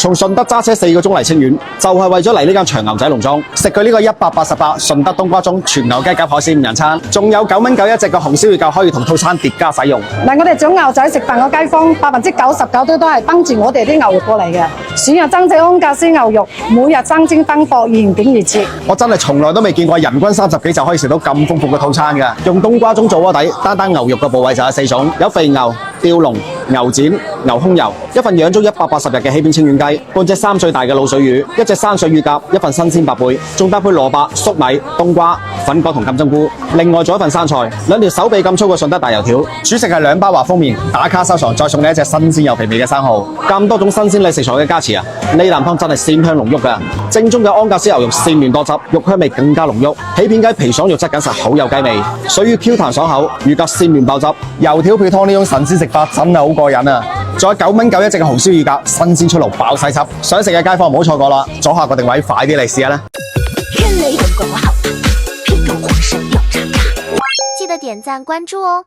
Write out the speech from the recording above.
從順德揸車4個鐘嚟清遠，就係為咗嚟呢間長牛仔農莊食佢呢個188順德冬瓜盅全牛雞夾海鮮5人餐，仲有9蚊9一隻嘅紅燒乳鴿可以同套餐疊加使用。嗱，我哋長牛仔食飯嘅街坊99%都係登住我哋啲牛肉過嚟嘅，選入增值安格斯牛肉，每日生煎分貨，現點熱切。我真係從來都未見過人均30幾就可以食到咁豐富嘅套餐㗎。用冬瓜盅做鍋底，單牛肉嘅部位就有4種，有肥牛、吊龍、牛展、牛胸油，一份養足180日嘅起片清遠雞，半隻3歲大嘅滷水魚，一隻山水乳鴿，一份新鮮白貝，仲搭配蘿蔔、粟米、冬瓜、粉果同金針菇。另外仲有一份生菜，2條手臂咁粗嘅順德大油條，主食係2包華豐麵，打卡收藏再送你一隻新鮮又肥美嘅生蠔。咁多種新鮮麗食材嘅加持啊，呢啖湯真係鮮香濃郁㗎。正宗嘅安格斯牛肉鮮嫩多汁，肉香味更加濃郁，起片雞皮爽肉質緊實，好有雞味，水魚 Q 彈爽口，乳鴿鮮嫩爆汁，油條配湯呢種神仙食法真係好過癮啊！仲有9蚊9一隻嘅紅燒乳鴿，新鮮出爐爆細汁，想食嘅街坊唔好錯過啦！左下個定位，快啲嚟試下啦！天雷有狗好，屁股浑身有渣渣，記得點讚關注哦。